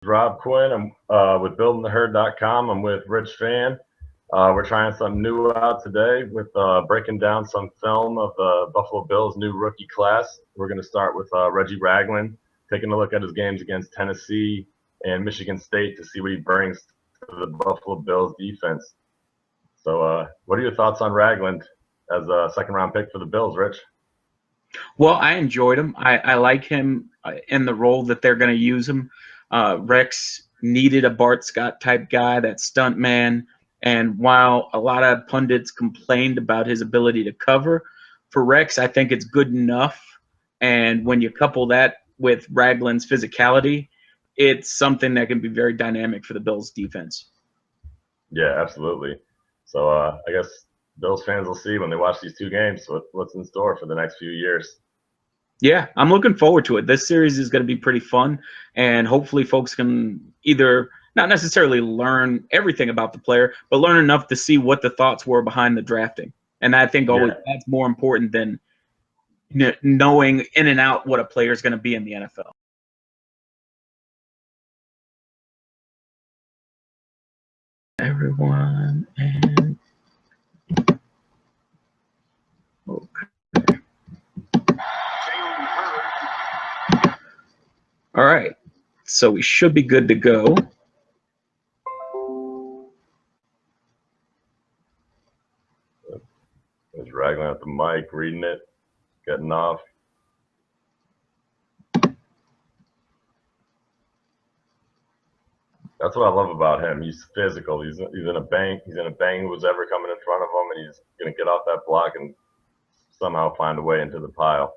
Rob Quinn. I'm with BuildingTheHerd.com. I'm with Rich Fann. We're trying something new out today with breaking down some film of the Buffalo Bills' new rookie class. We're going to start with Reggie Ragland, taking a look at his games against Tennessee and Michigan State to see what he brings to the Buffalo Bills defense. So what are your thoughts on Ragland as a second-round pick for the Bills, Rich? Well, I enjoyed him. I like him in the role that they're going to use him. Rex needed a Bart Scott type guy, that stunt man. And while a lot of pundits complained about his ability to cover, for Rex, I think it's good enough. And when you couple that with Ragland's physicality, it's something that can be very dynamic for the Bills defense. Yeah, absolutely. So I guess Bills fans will see when they watch these two games what's in store for the next few years. Yeah, I'm looking forward to it. This series is going to be pretty fun, and hopefully folks can either not necessarily learn everything about the player, but learn enough to see what the thoughts were behind the drafting. And I think always that's more important than knowing in and out what a player is going to be in the NFL. Everyone and okay. All right, so we should be good to go. There's Ragland at the mic, reading it, getting off. That's what I love about him. He's physical. He's in a bang. He's in a bang who's ever coming in front of him, and he's going to get off that block and somehow find a way into the pile.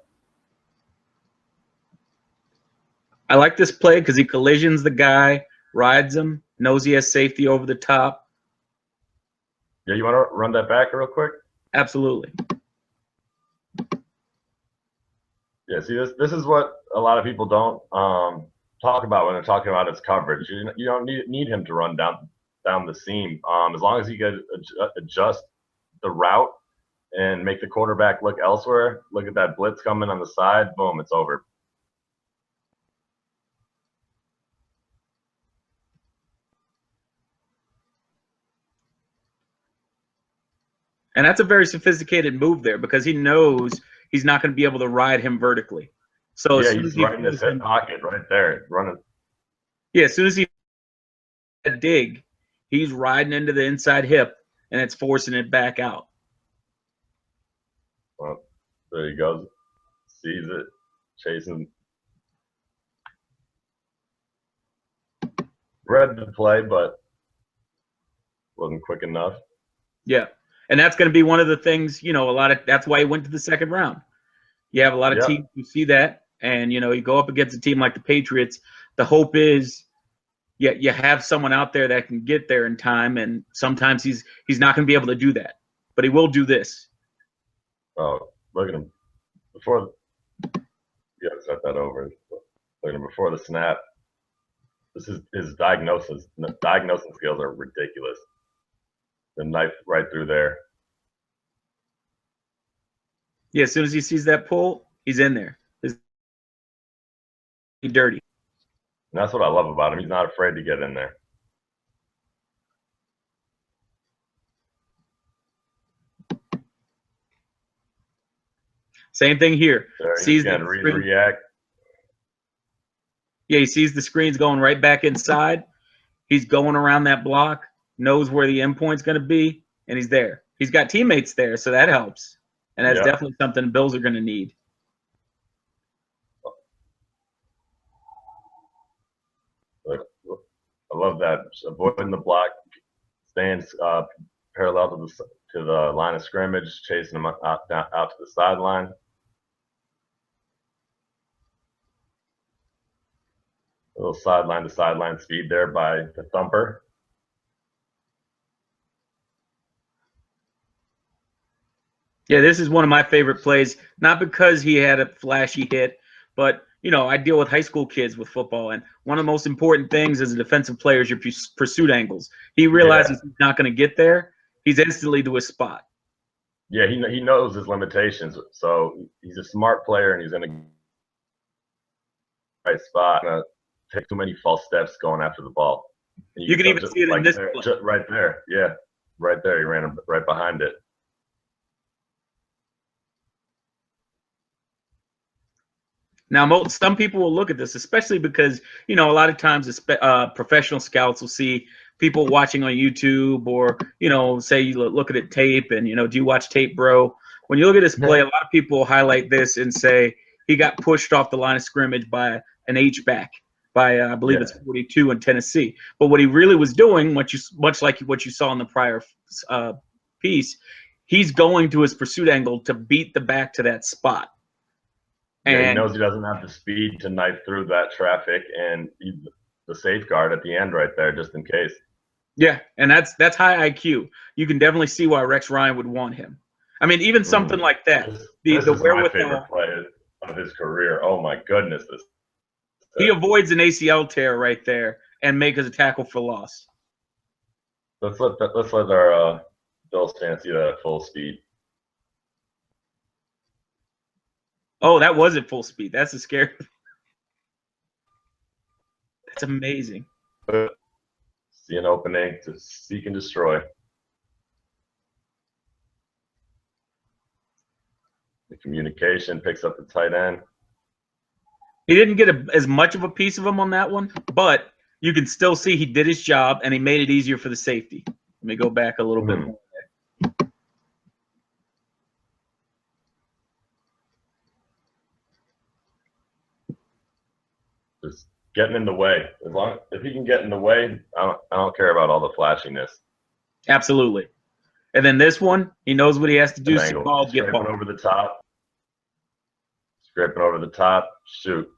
I like this play because he collisions the guy, rides him, knows he has safety over the top. Yeah, you want to run that back real quick? Absolutely. Yeah, see, this is what a lot of people don't talk about when they're talking about his coverage. You don't need him to run down the seam. As long as he can adjust the route and make the quarterback look elsewhere, look at that blitz coming on the side, boom, it's over. And that's a very sophisticated move there because he knows he's not going to be able to ride him vertically. So yeah, he's right in his hip pocket right there, running. Yeah, as soon as he dig, he's riding into the inside hip, and it's forcing it back out. Well, there he goes. Sees it, chasing. Read the play, but wasn't quick enough. Yeah, and that's going to be one of the things, that's why he went to the second round. You have a lot of teams who see that, and, you go up against a team like the Patriots. The hope is you have someone out there that can get there in time, and sometimes he's not going to be able to do that, but he will do this. Oh, look at him. You got to set that over. Look at him before the snap. This is his diagnosis. Diagnosing skills are ridiculous. The knife right through there. Yeah, as soon as he sees that pull, he's in there. He's dirty. And that's what I love about him. He's not afraid to get in there. Same thing here. Sees the react. Yeah, he sees the screens going right back inside. He's going around that block, knows where the endpoint's going to be, and he's there. He's got teammates there, so that helps. And that's definitely something the Bills are going to need. I love that. Avoiding the block, staying parallel to the line of scrimmage, chasing him out to the sideline. A little sideline to sideline speed there by the thumper. Yeah, this is one of my favorite plays, not because he had a flashy hit, but, I deal with high school kids with football, and one of the most important things as a defensive player is your pursuit angles. He realizes he's not going to get there. He's instantly to his spot. Yeah, he knows his limitations, so he's a smart player, and he's in a right spot. take too many false steps going after the ball. And You can even see it in this there, play. just right there. Yeah, right there. He ran right behind it. Now, some people will look at this, especially because, you know, a lot of times professional scouts will see people watching on YouTube, or, you know, say you look at tape and, you know, do you watch tape, bro? When you look at this play, a lot of people highlight this and say he got pushed off the line of scrimmage by an H-back, by I believe it's 42 in Tennessee. But what he really was doing, much like what you saw in the prior piece, he's going to his pursuit angle to beat the back to that spot. Yeah, And he knows he doesn't have the speed to knife through that traffic, and the safeguard at the end right there, just in case. Yeah, and that's high IQ. You can definitely see why Rex Ryan would want him. I mean, even something like that. This is my favorite play of his career. Oh my goodness, he avoids an ACL tear right there and makes a tackle for loss. Let's let our Bills fan see that at full speed. Oh, that was at full speed. That's a scary. That's amazing. See an opening to seek and destroy. The communication picks up the tight end. He didn't get as much of a piece of him on that one, but you can still see he did his job and he made it easier for the safety. Let me go back a little bit more. Just getting in the way. If he can get in the way, I don't care about all the flashiness. Absolutely. And then this one, he knows what he has to do. Scraping over the top. Scraping over the top. Shoot.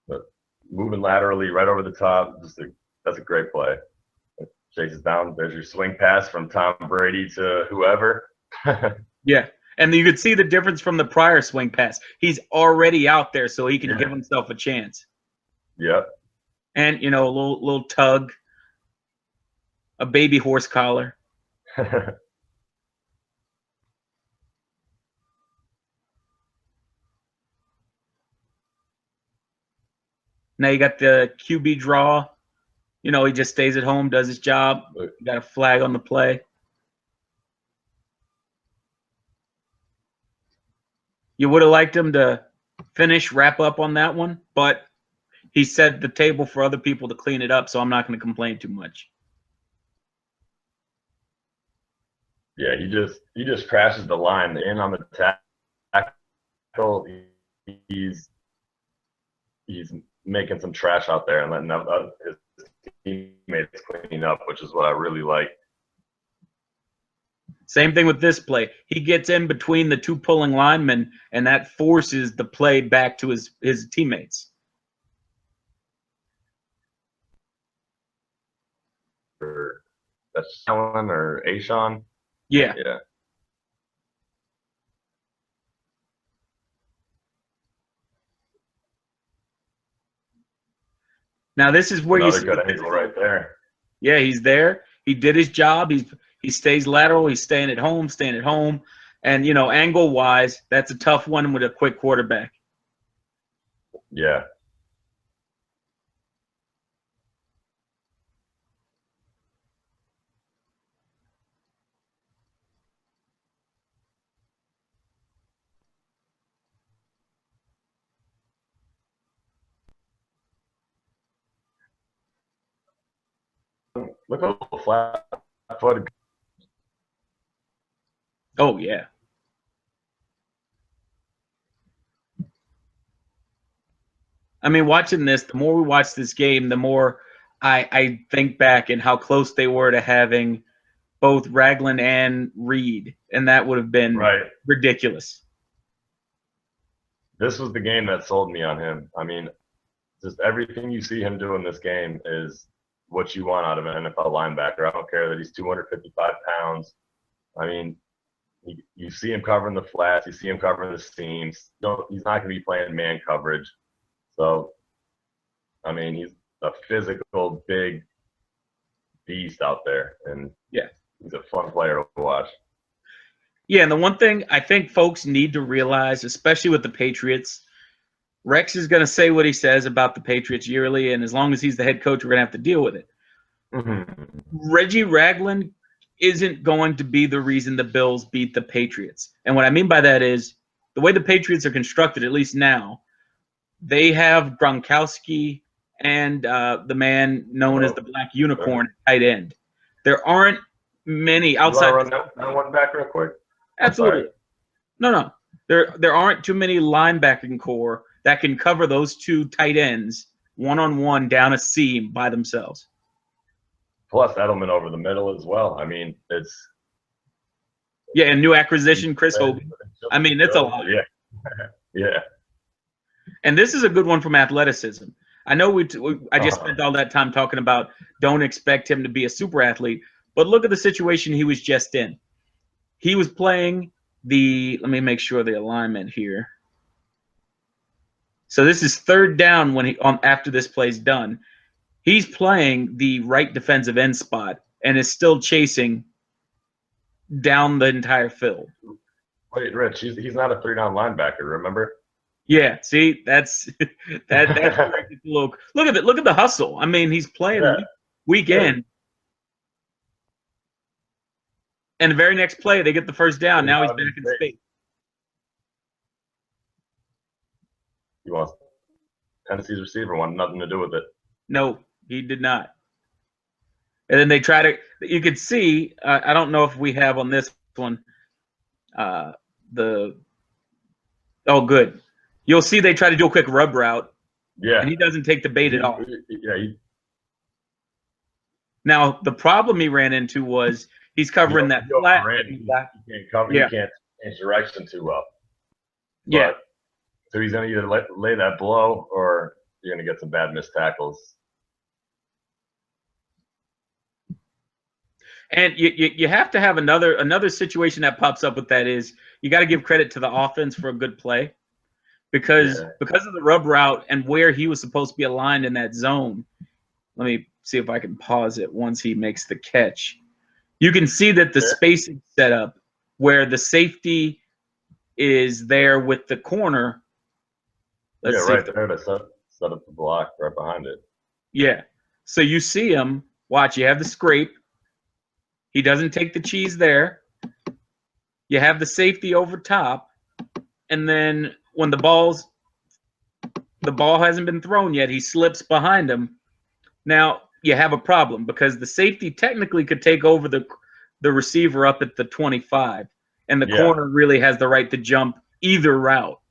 But moving laterally right over the top, that's a great play. Chases down. There's your swing pass from Tom Brady to whoever. Yeah. And you could see the difference from the prior swing pass. He's already out there, so he can give himself a chance. Yep. And, you know, a little tug, a baby horse collar. Now you got the QB draw. You know, he just stays at home, does his job. You got a flag on the play. You would have liked him to wrap up on that one, but he set the table for other people to clean it up, so I'm not going to complain too much. Yeah, he just crashes the line in on the tackle. He's making some trash out there and letting his teammates clean up, which is what I really like. Same thing with this play. He gets in between the two pulling linemen, and that forces the play back to his teammates. That's Allen or Ashawn? Yeah. Yeah. Now this is where another good angle right there. Yeah, he's there. He did his job. He stays lateral. He's staying at home. And, you know, angle-wise, that's a tough one with a quick quarterback. Yeah. Look at the flat-footed. Oh, yeah. I mean, watching this, the more we watch this game, the more I think back and how close they were to having both Ragland and Reed, and that would have been ridiculous. This was the game that sold me on him. I mean, just everything you see him do in this game is what you want out of an NFL linebacker. I don't care that he's 255 pounds. I mean, you see him covering the flats. You see him covering the seams. No, he's not going to be playing man coverage. So, I mean, he's a physical, big beast out there, and Yeah. he's a fun player to watch. Yeah, and the one thing I think folks need to realize, especially with the Patriots, Rex is going to say what he says about the Patriots yearly, and as long as he's the head coach, we're going to have to deal with it. Reggie Ragland isn't going to be the reason the Bills beat the Patriots. And what I mean by that is the way the Patriots are constructed, at least now, they have Gronkowski and the man known as the Black Unicorn at tight end. There aren't many outside. You want to run that one back real quick? Absolutely. No. There aren't too many linebacking core that can cover those two tight ends one-on-one down a seam by themselves. Plus Edelman over the middle as well. I mean, it's and new acquisition Chris Hogan. I mean, it's a lot. Yeah. And this is a good one from athleticism. I know I just spent all that time talking about don't expect him to be a super athlete, but look at the situation he was just in. He was playing let me make sure the alignment here. So this is third down when after this play's done. He's playing the right defensive end spot and is still chasing down the entire field. Wait, Rich, he's not a 3-down linebacker, remember? Yeah, see, that's look at it. Look at the hustle. I mean, he's playing week in. And the very next play, they get the first down. Now he's back in space. He wants Tennessee's receiver wanted nothing to do with it. No, he did not. And then they try to. You could see. I don't know if we have on this one. Oh, good. You'll see they try to do a quick rub route. Yeah. And he doesn't take the bait at all. Yeah. Now the problem he ran into was he's covering that flat. You can't cover. You can't change direction too well. Yeah. So he's going to either lay that blow or you're going to get some bad missed tackles. And you have to have another situation that pops up with that is you got to give credit to the offense for a good play because of the rub route and where he was supposed to be aligned in that zone. Let me see if I can pause it once he makes the catch. You can see that the spacing set up where the safety is there with the corner. Right there to set up the block right behind it. Yeah. So you see him. Watch, you have the scrape. He doesn't take the cheese there. You have the safety over top. And then when the ball hasn't been thrown yet, he slips behind him. Now you have a problem because the safety technically could take over the receiver up at the 25. And the corner really has the right to jump either route.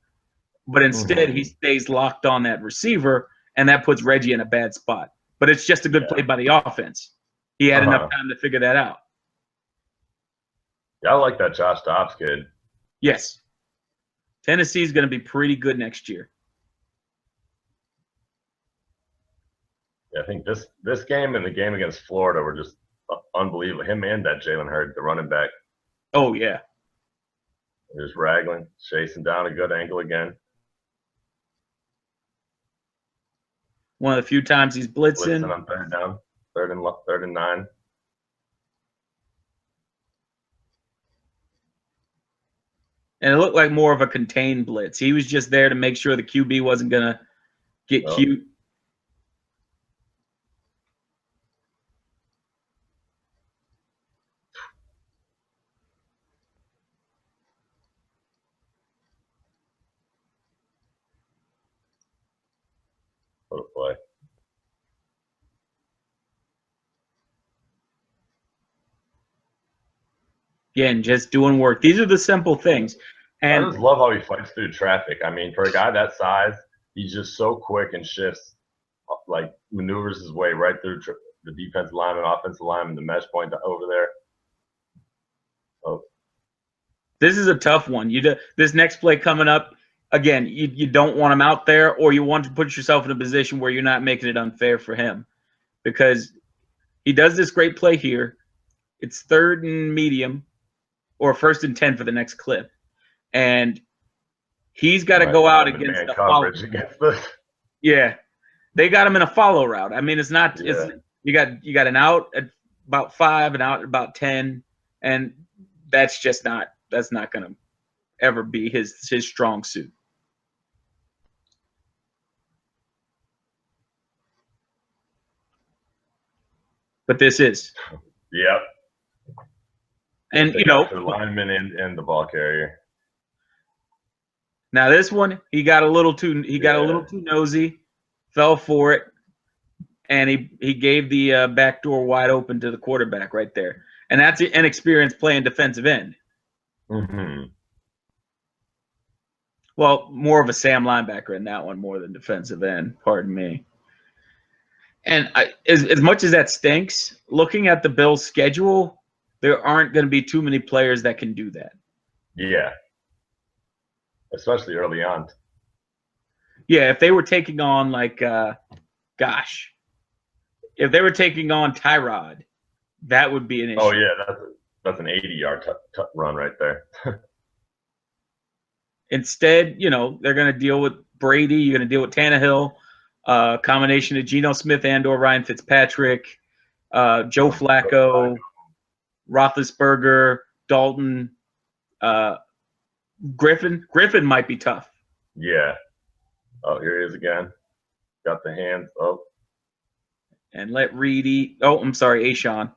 But instead, he stays locked on that receiver, and that puts Reggie in a bad spot. But it's just a good play by the offense. He had enough time to figure that out. Yeah, I like that Josh Dobbs kid. Yes. Tennessee's going to be pretty good next year. Yeah, I think this game and the game against Florida were just unbelievable. Him and that Jalen Hurd, the running back. Oh, yeah. There's Ragland chasing down a good angle again. One of the few times he's blitzing. On third down, third and 9. And it looked like more of a contained blitz. He was just there to make sure the QB wasn't going to get cute. What a play. Again, just doing work. These are the simple things. And I just love how he fights through traffic. I mean, for a guy that size, he's just so quick and shifts, like maneuvers his way right through the defensive lineman, offensive lineman, the mesh point over there. Oh. This is a tough one. This next play coming up, again, you don't want him out there, or you want to put yourself in a position where you're not making it unfair for him, because he does this great play here. It's 3rd and medium, or 1st and 10 for the next clip, and he's got to go out against the follow. Yeah, they got him in a follow route. I mean, it's not. It's you got an out about 5 and out about 10, and that's not going to ever be his strong suit. But this is. Yep. And the lineman and the ball carrier. Now this one, he got a little too nosy, fell for it, and he gave the back door wide open to the quarterback right there. And that's an inexperienced playing defensive end. Mm-hmm. Well, more of a Sam linebacker in that one, more than defensive end. Pardon me. And as much as that stinks, looking at the Bills' schedule, there aren't going to be too many players that can do that. Yeah. Especially early on. Yeah, if they were taking on if they were taking on Tyrod, that would be an issue. Oh yeah, that's an 80-yard run right there. Instead, they're going to deal with Brady. You're going to deal with Tannehill, combination of Geno Smith and/or Ryan Fitzpatrick, Joe Flacco, Roethlisberger, Dalton, Griffin. Griffin might be tough. Yeah. Oh, here he is again. Got the hands up. And let Reed eat. Oh, I'm sorry, Ashawn.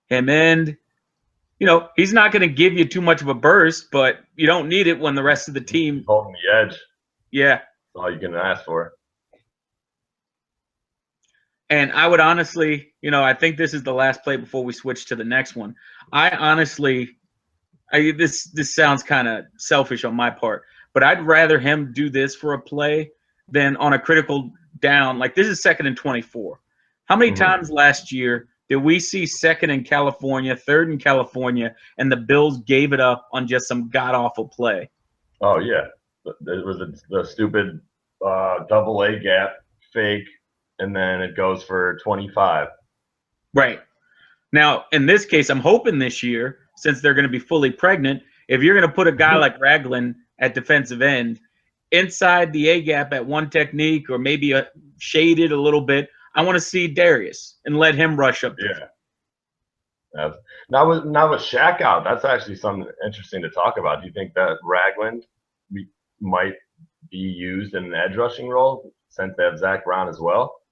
Him and, he's not going to give you too much of a burst, but you don't need it when the rest of the team holding the edge. Yeah. That's all you can ask for. And I would honestly, I think this is the last play before we switch to the next one. This sounds kind of selfish on my part, but I'd rather him do this for a play than on a critical down. Like this is 2nd and 24. How many times last year did we see 2nd in California, 3rd in California, and the Bills gave it up on just some god-awful play? Oh, yeah. It was the stupid double A gap fake, and then it goes for 25. Right. Now, in this case, I'm hoping this year, since they're going to be fully pregnant, if you're going to put a guy like Ragland at defensive end, inside the A-gap at one technique or maybe shaded a little bit, I want to see Darius and let him rush up there. Yeah. Now with Shaq out, that's actually something interesting to talk about. Do you think that Ragland might be used in an edge rushing role since they have Zach Brown as well?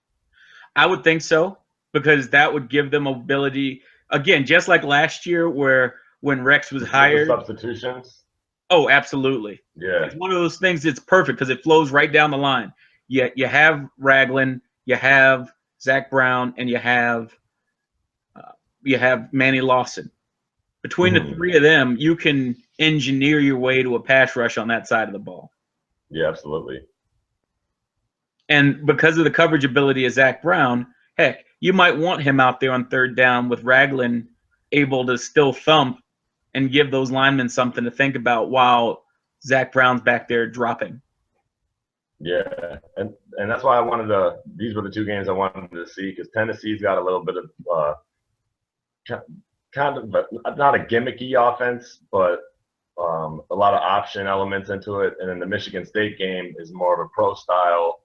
I would think so, because that would give them ability, again, just like last year when Rex was hired. Substitutions? Oh, absolutely. Yeah. It's one of those things that's perfect because it flows right down the line. You have Ragland, you have Zach Brown, and you have Manny Lawson. Between the three of them, you can engineer your way to a pass rush on that side of the ball. Yeah, absolutely. And because of the coverage ability of Zach Brown, heck, you might want him out there on 3rd down with Ragland able to still thump and give those linemen something to think about while Zach Brown's back there dropping. Yeah, and that's why I wanted to – these were the two games I wanted to see, because Tennessee's got a little bit of kind of not a gimmicky offense, but a lot of option elements into it. And then the Michigan State game is more of a pro-style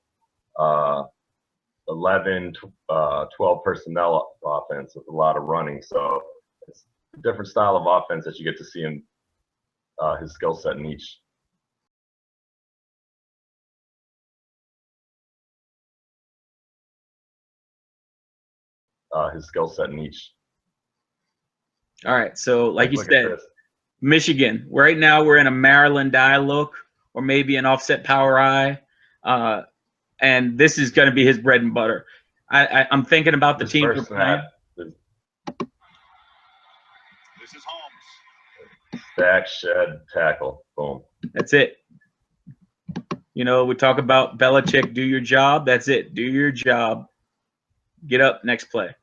11, 12 personnel offense with a lot of running. So it's a different style of offense that you get to see in his skill set in each. His skill set in each. All right, so like you said, Michigan. Right now we're in a Maryland eye look, or maybe an offset power eye, and this is going to be his bread and butter. I'm thinking about the team. This is Holmes. Stack, shed, tackle, boom. That's it. We talk about Belichick, do your job. That's it. Do your job. Get up, next play.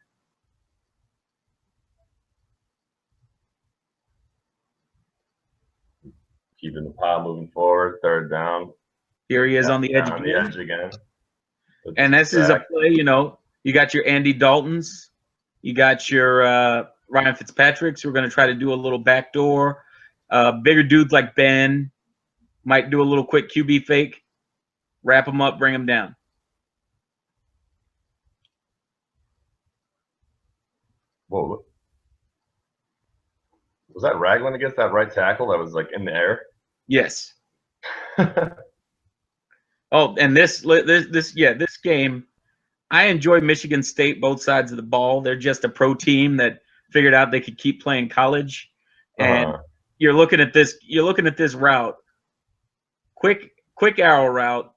Keeping the pile moving forward, 3rd down. Here he is on the edge again. On the edge again. And this is a play, you got your Andy Daltons. You got your Ryan Fitzpatricks who are going to try to do a little backdoor. Bigger dudes like Ben might do a little quick QB fake, wrap them up, bring them down. Whoa. Was that Ragland against that right tackle that was like in the air? Yes. Oh, and this game, I enjoy Michigan State both sides of the ball. They're just a pro team that figured out they could keep playing college. And you're looking at this route. Quick arrow route.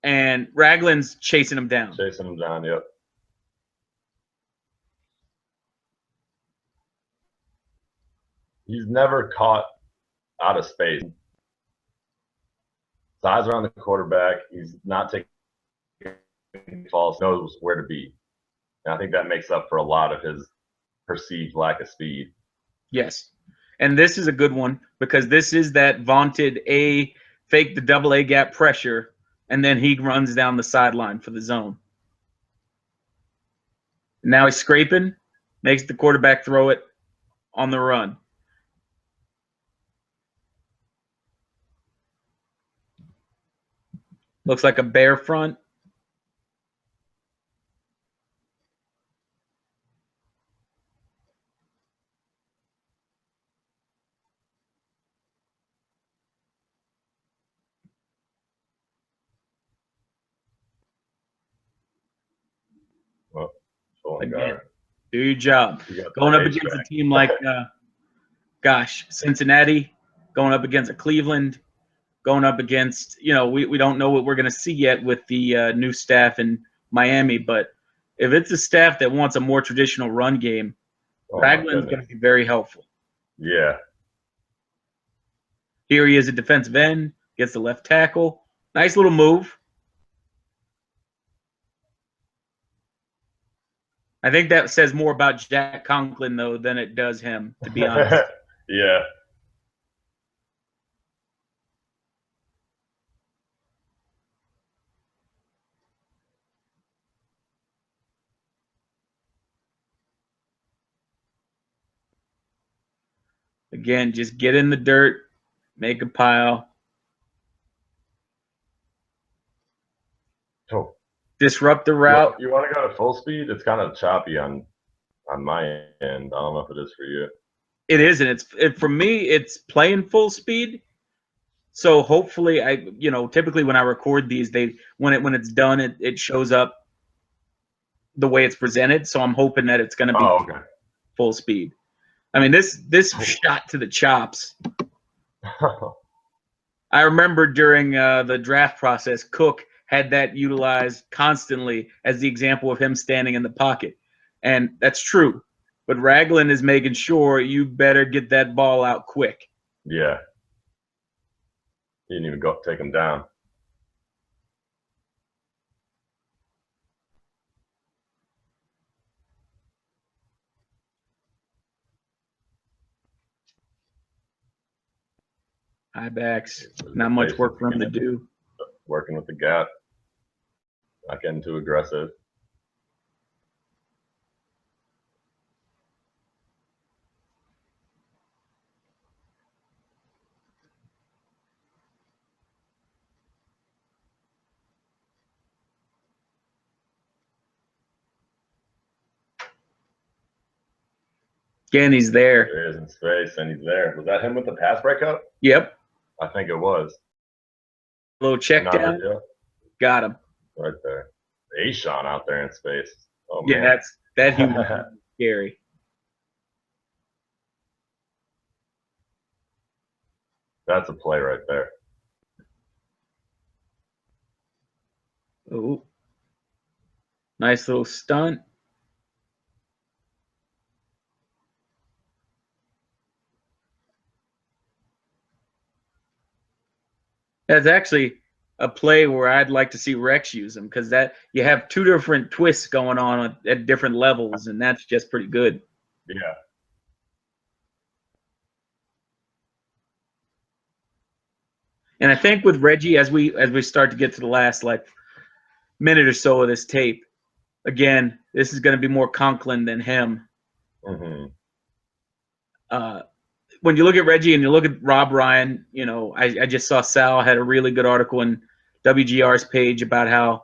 And Ragland's chasing him down. Yep. He's never caught out of space. His eyes are on the quarterback. He's not taking falls, knows where to be. And I think that makes up for a lot of his perceived lack of speed. Yes. And this is a good one because this is that vaunted fake the double A gap pressure, and then he runs down the sideline for the zone. Now he's scraping, makes the quarterback throw it on the run. Looks like a bear front. Well, again, do your job. Going up against a team like, Cincinnati, going up against a Cleveland, going up against, we don't know what we're going to see yet with the new staff in Miami, but if it's a staff that wants a more traditional run game, Ragland's going to be very helpful. Yeah. Here he is at defensive end, gets the left tackle. Nice little move. I think that says more about Jack Conklin, though, than it does him, to be honest. Yeah. Again, just get in the dirt, make a pile. Oh. Disrupt the route. You want to go to full speed? It's kind of choppy on my end. I don't know if it is for you. It is, and for me, it's playing full speed. So hopefully, typically when I record these, when it's done, it shows up the way it's presented. So I'm hoping that it's going to be full speed. I mean, this shot to the chops. I remember during the draft process, Cook had that utilized constantly as the example of him standing in the pocket. And that's true. But Ragland is making sure you better get that ball out quick. Yeah. He didn't even go take him down. High backs. Not much work for him to do. Working with the gap. Not getting too aggressive. Again, he's there. There is in space, and he's there. Was that him with the pass breakup? Yep. I think it was. A little check down. Got him. Right there. A-Shon out there in space. Oh, yeah, man. that human scary. That's a play right there. Oh. Nice little stunt. That's actually a play where I'd like to see Rex use him because that you have two different twists going on at different levels, and that's just pretty good. Yeah. And I think with Reggie, as we start to get to the last minute or so of this tape, again, this is going to be more Conklin than him. Mm-hmm. When you look at Reggie and you look at Rob Ryan, I just saw Sal had a really good article in WGR's page about how,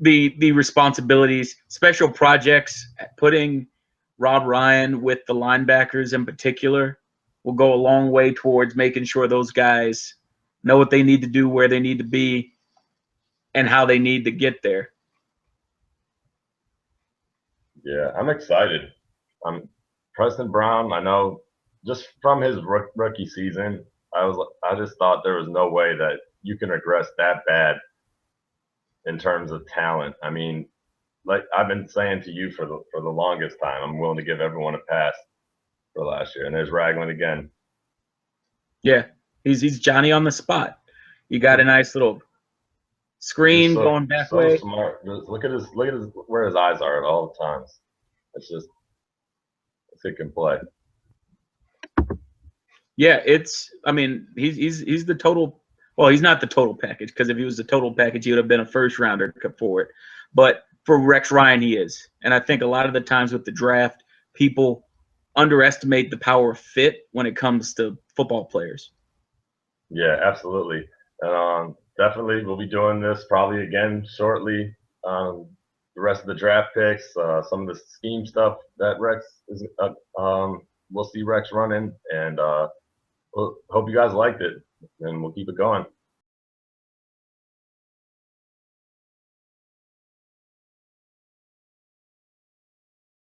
the responsibilities, special projects, putting Rob Ryan with the linebackers in particular will go a long way towards making sure those guys know what they need to do, where they need to be, and how they need to get there. Yeah, I'm excited. Preston Brown. I know just from his rookie season, I just thought there was no way that you can regress that bad in terms of talent. I mean, like I've been saying to you for the longest time, I'm willing to give everyone a pass for last year. And there's Ragland again. Yeah, he's Johnny on the spot. You got a nice little screen going back so way. smart. Just look at his where his eyes are at all the times. It's just he can play. Yeah, I mean, he's the total. Well, he's not the total package, because if he was the total package, he would have been a first rounder for it. But for Rex Ryan, he is. And I think a lot of the times with the draft, people underestimate the power of fit when it comes to football players. Yeah, absolutely. And definitely we'll be doing this probably again shortly. The rest of the draft picks, some of the scheme stuff that Rex is, we'll see Rex running, and hope you guys liked it, and we'll keep it going.